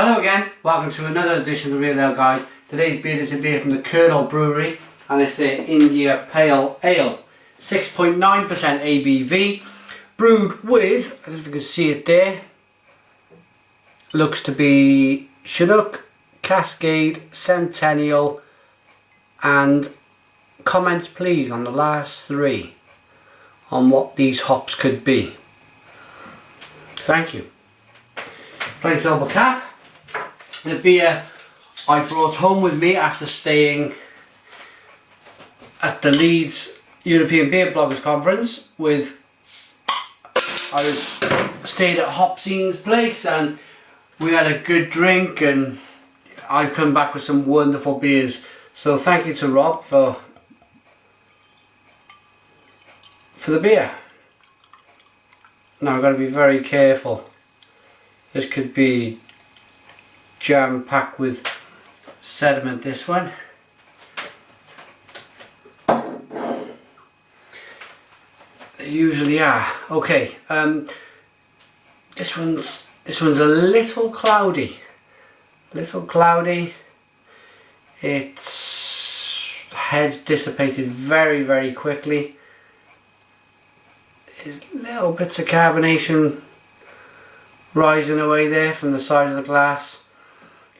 Hello again, welcome to another edition of the Real Ale Guide. Today's beer is a beer from the Kernel Brewery and it's the India Pale Ale. 6.9% ABV, brewed with, I don't know if you can see it there, looks to be Chinook, Cascade, Centennial, and comments please on the last three on what these hops could be. Thank you. Plain silver cap. The beer I brought home with me after staying at the Leeds European Beer Bloggers Conference I stayed at Hopsine's place and we had a good drink and I come back with some wonderful beers. So thank you to Rob for the beer. Now I've got to be very careful. This could be jam packed with sediment, this one. They usually are. Okay, this one's a little cloudy. Its head's dissipated very, very quickly. There's little bits of carbonation rising away there from the side of the glass.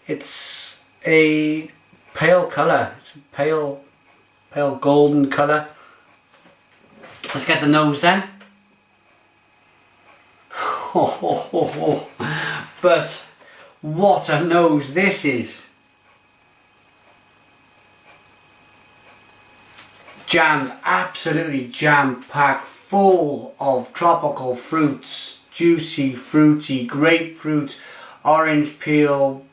It's a pale colour. It's a pale golden colour. Let's get the nose then. But what a nose this is. Jammed, absolutely jam-packed, full of tropical fruits, juicy, fruity, grapefruit, orange peel,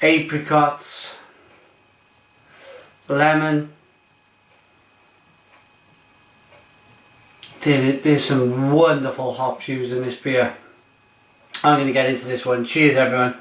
apricots, lemon. There's some wonderful hops used in this beer. I'm going to get into this one. Cheers everyone.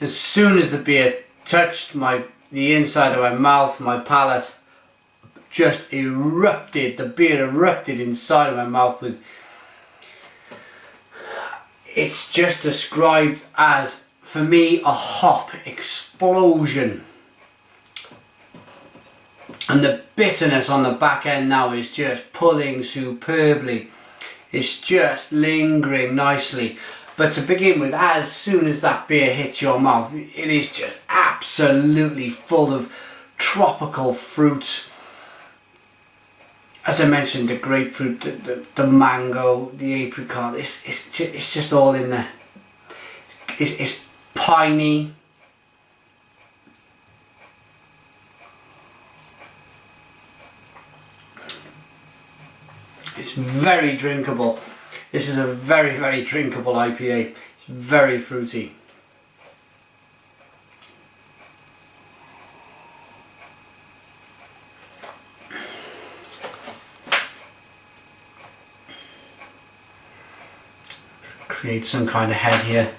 As soon as the beer touched the inside of my mouth, my palate just erupted. The beer erupted inside of my mouth with. It's just described as, for me, a hop explosion. And the bitterness on the back end now is just pulling superbly. It's just lingering nicely. But to begin with, as soon as that beer hits your mouth, it is just absolutely full of tropical fruits. As I mentioned, the grapefruit, the mango, the apricot, it's just all in there. It's piney. It's very drinkable. This is a very, very drinkable IPA. It's very fruity. Create some kind of head here.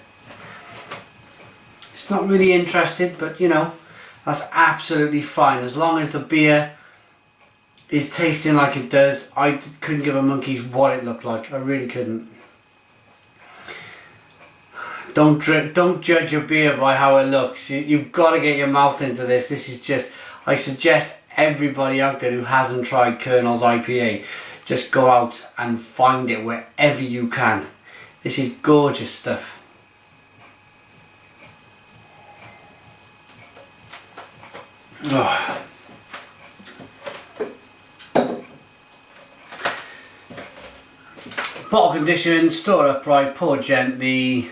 It's not really interested, but you know, that's absolutely fine. As long as the beer is tasting like it does, I couldn't give a monkey's what it looked like. I really couldn't. Don't judge your beer by how it looks. You've got to get your mouth into this. This is just, I suggest everybody out there who hasn't tried Kernel's IPA, just go out and find it wherever you can. This is gorgeous stuff. Oh. Bottle condition, store upright, pour gently,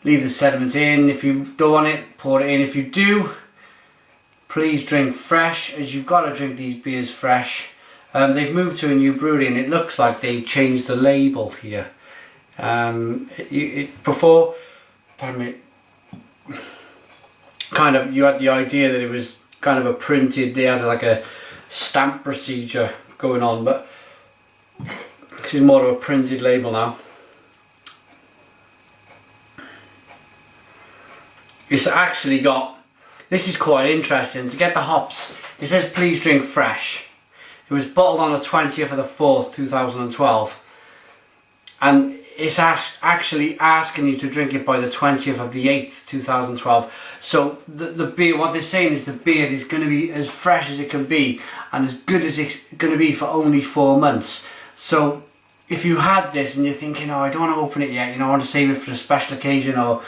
leave the sediment in. If you don't want it, pour it in. If you do, please drink fresh, as you've got to drink these beers fresh. They've moved to a new brewery and it looks like they've changed the label here. Before, pardon me, kind of, you had the idea that it was kind of a printed, they had like a stamp procedure going on, but this is more of a printed label now. it's actually got, this is quite interesting, to get the hops, it says please drink fresh. It was bottled on the 20th of the 4th, 2012. And it's actually asking you to drink it by the 20th of the 8th, 2012. So the beer, what they're saying is the beer is going to be as fresh as it can be and as good as it's going to be for only 4 months. So if you had this and you're thinking, oh, I don't want to open it yet, you know, I want to save it for a special occasion or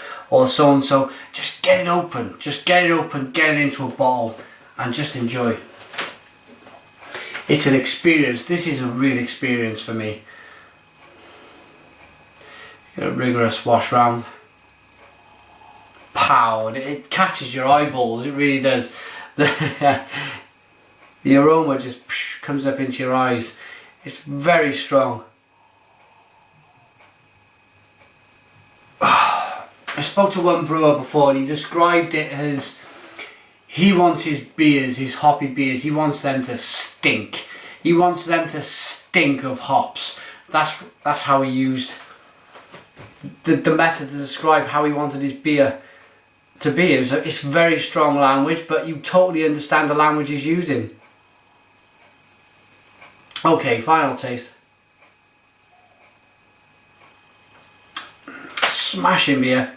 so and so, just get it open. Just get it open, get it into a bottle and just enjoy. It's an experience. This is a real experience for me. A rigorous wash round. Pow, and it catches your eyeballs, it really does. The aroma just comes up into your eyes. It's very strong. I spoke to one brewer before and he described it as he wants his beers, his hoppy beers, he wants them to stink. He wants them to stink of hops. That's how he used the method to describe how he wanted his beer to be. It's very strong language, but you totally understand the language he's using. Okay, final taste. Smashing beer.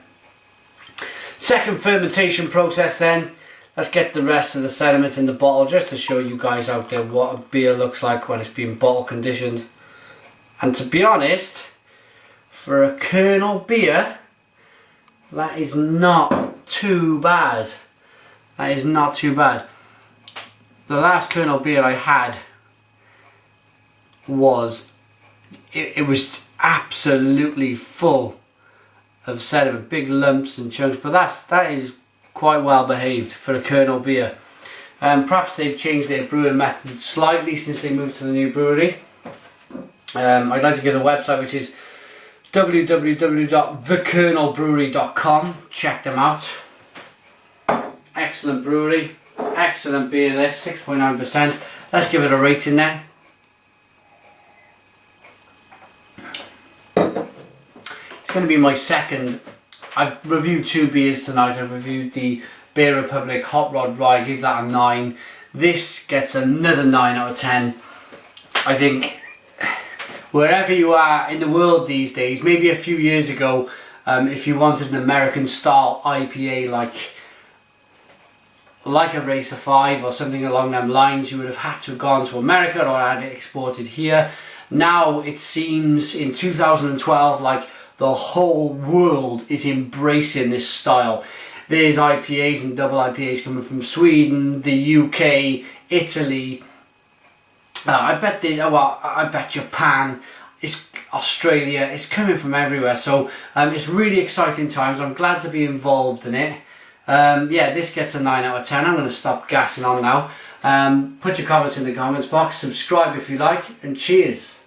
Second fermentation process then. Let's get the rest of the sediment in the bottle just to show you guys out there what a beer looks like when it's been bottle conditioned. And to be honest, for a Kernel beer, that is not too bad. That is not too bad. The last Kernel beer I had was, it was absolutely full of sediment, big lumps and chunks, but that is quite well behaved for a Kernel beer. Perhaps they've changed their brewing method slightly since they moved to the new brewery. I'd like to give the website, which is www.thekernelbrewery.com. Check them out. Excellent brewery, excellent beer this, 6.9%. Let's give it a rating then. It's going to be my second. I've reviewed 2 beers tonight. I've reviewed the Beer Republic Hot Rod Rye, I gave that a 9. This gets another 9 out of 10. I think wherever you are in the world these days, maybe a few years ago, if you wanted an American style IPA like a Racer 5 or something along them lines, you would have had to have gone to America or had it exported here. Now it seems in 2012 like the whole world is embracing this style. There's IPAs and double IPAs coming from Sweden, the UK, Italy. I bet Japan, Australia. It's coming from everywhere. So it's really exciting times. I'm glad to be involved in it. Yeah, this gets a 9 out of 10. I'm going to stop gassing on now. Put your comments in the comments box. Subscribe if you like, and cheers.